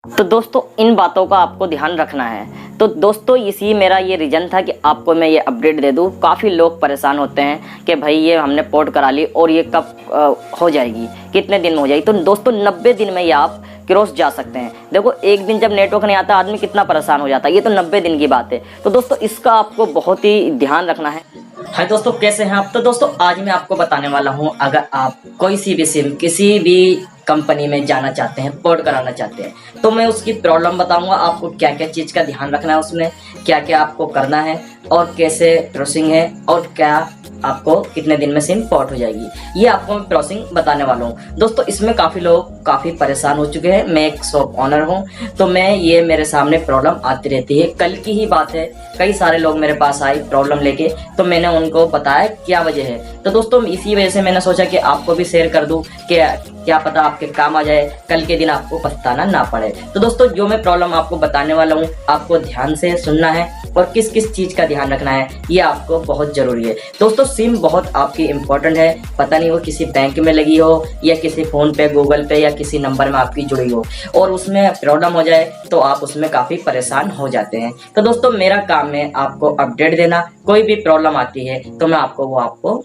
तो दोस्तों इन बातों का आपको ध्यान रखना है। तो दोस्तों इसी मेरा ये रीज़न था कि आपको मैं ये अपडेट दे दूं। काफ़ी लोग परेशान होते हैं कि भाई ये हमने पोर्ट करा ली और ये कब हो जाएगी, कितने दिन में हो जाएगी। तो दोस्तों 90 दिन में ये आप क्रॉस जा सकते हैं। देखो एक दिन जब नेटवर्क नहीं आता आदमी कितना परेशान हो जाता है, ये तो 90 दिन की बात है। तो दोस्तों इसका आपको बहुत ही ध्यान रखना है। हाय दोस्तों, कैसे हैं आप? तो दोस्तों आज मैं आपको बताने वाला हूं, अगर आप कोई सी भी सिम किसी भी कंपनी में जाना चाहते हैं, पोर्ट कराना चाहते हैं, तो मैं उसकी प्रॉब्लम बताऊंगा। आपको क्या क्या चीज़ का ध्यान रखना है, उसमें क्या क्या आपको करना है और कैसे प्रोसेसिंग है और क्या आपको कितने दिन में सिम पोर्ट हो जाएगी, ये आपको मैं प्रोसेसिंग बताने वाला हूँ। दोस्तों इसमें काफ़ी लोग काफ़ी परेशान हो चुके हैं। मैं एक शॉप ओनर हूँ, तो मैं ये मेरे सामने प्रॉब्लम आती रहती है। कल की ही बात है, कई सारे लोग मेरे पास आए प्रॉब्लम लेके, तो मैंने उनको बताया क्या वजह है। तो दोस्तों इसी वजह से मैंने सोचा कि आपको भी शेयर कर दूं कि क्या पता आपके काम आ जाए, कल के दिन आपको पछताना ना पड़े। तो दोस्तों जो मैं प्रॉब्लम आपको बताने वाला हूँ, आपको ध्यान से सुनना है और किस किस चीज़ का ध्यान रखना है, ये आपको बहुत ज़रूरी है। दोस्तों सिम बहुत आपकी इम्पोर्टेंट है। पता नहीं वो किसी बैंक में लगी हो या किसी फ़ोन पे, गूगल पे या किसी नंबर में आपकी जुड़ी हो और उसमें प्रॉब्लम हो जाए तो आप उसमें काफ़ी परेशान हो जाते हैं। तो दोस्तों मेरा काम है आपको अपडेट देना। कोई भी प्रॉब्लम आती है तो मैं आपको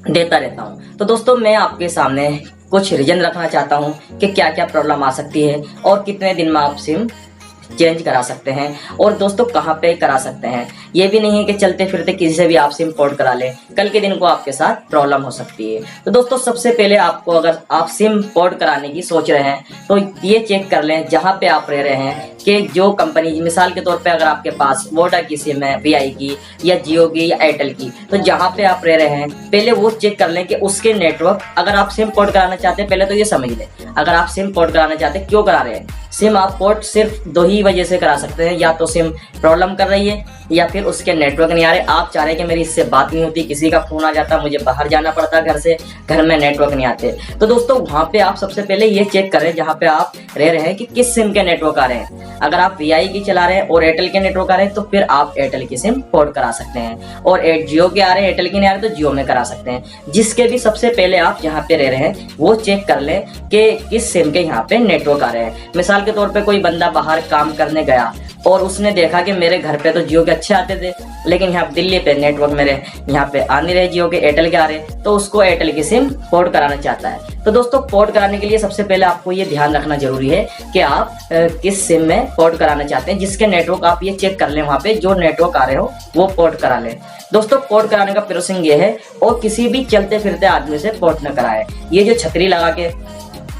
देता रहता हूँ। तो दोस्तों मैं आपके सामने कुछ रीजन रखना चाहता हूँ कि क्या क्या प्रॉब्लम आ सकती है और कितने दिन में आप सिम चेंज करा सकते हैं और दोस्तों कहाँ पे करा सकते हैं। ये भी नहीं है कि चलते फिरते किसी से भी आप सिम पोर्ट करा लें, कल के दिन को आपके साथ प्रॉब्लम हो सकती है। तो दोस्तों सबसे पहले आपको, अगर आप सिम पोर्ट कराने की सोच रहे हैं तो ये चेक कर लें जहाँ पे आप रह रहे हैं कि जो कंपनी, मिसाल के तौर पे अगर आपके पास वोडा की सिम है, वीआई की या जियो की या एयरटेल की, तो जहाँ पे आप रह रहे हैं पहले वो चेक कर लें कि उसके नेटवर्क, अगर आप सिम पोर्ट कराना चाहते हैं पहले तो ये समझ लें, अगर आप सिम पोर्ट कराना चाहते हैं क्यों करा रहे हैं। सिम आप पोर्ट सिर्फ दो ही वजह से करा सकते हैं, या तो सिम प्रॉब्लम कर रही है या फिर उसके नेटवर्क नहीं आ रहे। आप चाह रहे हैं कि मेरी इससे बात नहीं होती, किसी का फोन आ जाता, मुझे बाहर जाना पड़ता घर से, घर में नेटवर्क नहीं आते। तो दोस्तों वहाँ पे आप सबसे पहले ये चेक करें जहाँ पे आप रह रहे हैं कि किस सिम के नेटवर्क आ रहे हैं। अगर आप वीआई की चला रहे हैं और एयरटेल के नेटवर्क आ रहे हैं तो फिर आप एयरटेल की सिम पोर्ट करा सकते हैं, और जियो के आ रहे हैं, एयरटेल के नहीं आ रहे तो जियो में करा सकते हैं। जिसके भी सबसे पहले आप जहाँ पे रह रहे हैं वो चेक कर लें कि किस सिम के यहाँ पे नेटवर्क आ रहे हैं। मिसाल के तौर पर कोई बंदा बाहर काम करने गया और उसने देखा कि मेरे घर पे तो जियो के अच्छे आते थे, लेकिन यहाँ दिल्ली पे नेटवर्क मेरे यहाँ पे आ नहीं रहे, जियो के एयरटेल के आ रहे, तो उसको एयरटेल की सिम पोर्ट कराना चाहता है। तो दोस्तों पोर्ट कराने के लिए सबसे पहले आपको ये ध्यान रखना जरूरी है कि आप किस सिम में पोर्ट कराना चाहते हैं। जिसके नेटवर्क आप ये चेक कर लें, वहाँ पे जो नेटवर्क आ रहे हो वो पोर्ट करा लें। दोस्तों पोर्ट कराने का प्रोसेसिंग ये है, और किसी भी चलते फिरते आदमी से पोर्ट न कराए। ये जो छतरी लगा के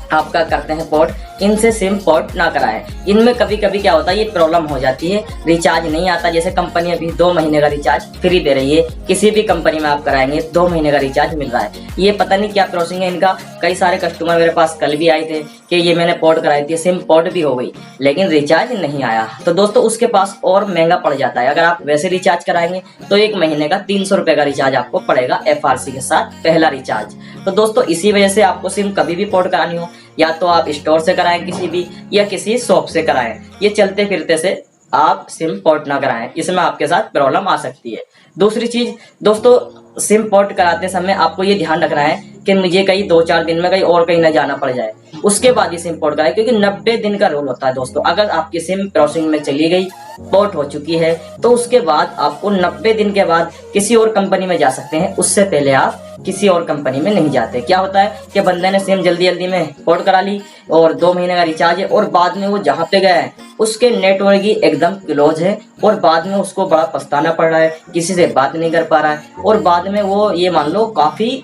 आपका करते हैं पोर्ट, इनसे सिम पोर्ट ना कराएं। इनमें कभी कभी क्या होता है, ये प्रॉब्लम हो जाती है, रिचार्ज नहीं आता। जैसे कंपनी अभी 2 महीने का रिचार्ज फ्री दे रही है, किसी भी कंपनी में आप कराएंगे 2 महीने का रिचार्ज मिल रहा है। ये पता नहीं क्या प्रोसेसिंग है इनका। कई सारे कस्टमर मेरे पास कल भी आए थे कि ये मैंने पोर्ट कराई थी, सिम पोर्ट भी हो गई लेकिन रिचार्ज नहीं आया। तो दोस्तों उसके पास और महंगा पड़ जाता है। अगर आप वैसे रिचार्ज कराएंगे तो 1 महीने का 300 रुपये का रिचार्ज आपको पड़ेगा, FRC के साथ पहला रिचार्ज। तो दोस्तों इसी वजह से आपको सिम कभी भी पोर्ट करानी हो, या तो आप स्टोर से कराएं किसी भी, या किसी शॉप से कराएं। ये चलते फिरते से आप सिम पोर्ट ना कराएं, इसमें आपके साथ प्रॉब्लम आ सकती है। दूसरी चीज दोस्तों, सिम पोर्ट कराते समय आपको ये ध्यान रखना है कि मुझे कहीं 2-4 दिन में कहीं और कहीं ना जाना पड़ जाए, उसके बाद ही सिम पोर्ट कराएं, क्योंकि 90 दिन का रूल होता है दोस्तों। अगर आपकी सिम प्रोसेसिंग में चली गई, पोर्ट हो चुकी है, तो उसके बाद आपको 90 दिन के बाद किसी और कंपनी में जा सकते हैं। उससे पहले आप किसी और कंपनी में नहीं जाते। क्या होता है कि बंदे ने सिम जल्दी जल्दी में पोर्ट करा ली और 2 महीने का रिचार्ज है, और बाद में वो जहाँ पे गया है उसके नेटवर्क ही एकदम क्लोज है, और बाद में उसको बड़ा पछताना पड़ रहा है, किसी से बात नहीं कर पा रहा है, और बाद में वो ये मान लो काफी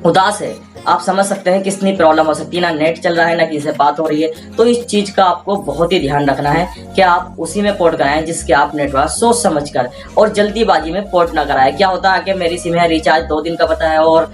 उदास है। आप समझ सकते हैं कितनी प्रॉब्लम हो सकती है, ना नेट चल रहा है ना किसी से बात हो रही है। तो इस चीज का आपको बहुत ही ध्यान रखना है कि आप उसी में पोर्ट कराएं जिसके आप नेटवर्क सोच समझ कर और जल्दीबाजी में पोर्ट ना कराएं। क्या होता है कि मेरी सिम है, रिचार्ज 2 दिन का पता है और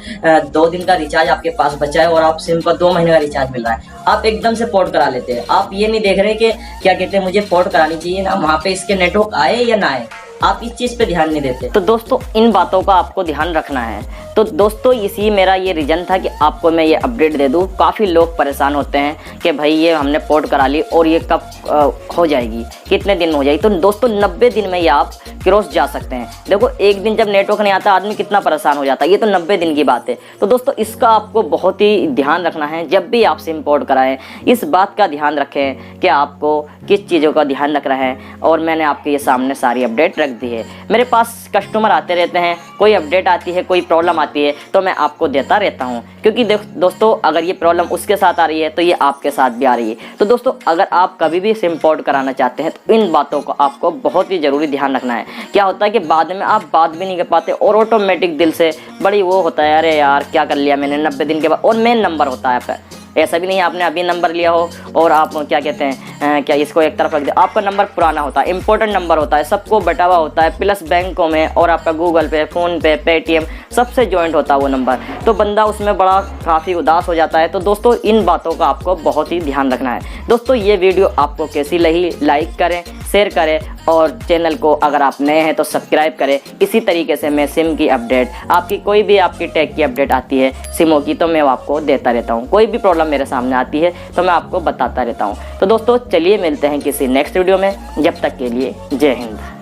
2 दिन का रिचार्ज आपके पास बचा है, और आप सिम का 2 महीने का रिचार्ज मिल रहा है, आप एकदम से पोर्ट करा लेते हैं। आप ये नहीं देख रहे कि क्या कहते हैं मुझे पोर्ट करानी चाहिए ना, वहाँ पे इसके नेटवर्क आए या ना आए, आप इस चीज पे ध्यान नहीं देते। तो दोस्तों इन बातों का आपको ध्यान रखना है। तो दोस्तों इसी मेरा ये रीज़न था कि आपको मैं ये अपडेट दे दूं। काफ़ी लोग परेशान होते हैं कि भाई ये हमने पोर्ट करा ली और ये कब हो जाएगी, कितने दिन में हो जाएगी। तो दोस्तों 90 दिन में ये आप क्रॉस जा सकते हैं। देखो एक दिन जब नेटवर्क नहीं आता आदमी कितना परेशान हो जाता है, ये तो 90 दिन की बात है। तो दोस्तों इसका आपको बहुत ही ध्यान रखना है जब भी आप सिम पोर्ट कराएं, इस बात का ध्यान रखें कि आपको किस चीज़ों का ध्यान रखना है। और मैंने आपके ये सामने सारी अपडेट रख दी है। मेरे पास कस्टमर आते रहते हैं, कोई अपडेट आती है, कोई प्रॉब्लम आती है तो मैं आपको देता रहता हूँ, क्योंकि दोस्तों अगर ये प्रॉब्लम उसके साथ आ रही है तो ये आपके साथ भी आ रही है। तो दोस्तों अगर आप कभी भी सिम पोर्ट कराना चाहते हैं तो इन बातों को आपको बहुत ही ज़रूरी ध्यान रखना है। क्या होता है कि बाद में आप बात भी नहीं कर पाते और ऑटोमेटिक दिल से बड़ी वो होता है, अरे यार क्या कर लिया मैंने 90 दिन के बाद। और मेन नंबर होता है आपका, ऐसा भी नहीं आपने अभी नंबर लिया हो और आप क्या कहते हैं क्या इसको एक तरफ रख दिया। आपका नंबर पुराना होता है, इंपॉर्टेंट नंबर होता है, सबको बटा हुआ होता है, प्लस बैंकों में और आपका गूगल पे, फ़ोन पे, पेटीएम सबसे जॉइंट होता है वो नंबर। तो बंदा उसमें बड़ा काफ़ी उदास हो जाता है। तो दोस्तों इन बातों का आपको बहुत ही ध्यान रखना है। दोस्तों ये वीडियो आपको कैसी लगी लाइक करें, शेयर करें और चैनल को अगर आप नए हैं तो सब्सक्राइब करें। इसी तरीके से मैं सिम की अपडेट, आपकी कोई भी आपकी टेक की अपडेट आती है सिमों की तो मैं आपको देता रहता हूँ। कोई भी प्रॉब्लम मेरे सामने आती है तो मैं आपको बताता रहता हूँ। तो दोस्तों चलिए मिलते हैं किसी नेक्स्ट वीडियो में, जब तक के लिए जय हिंद।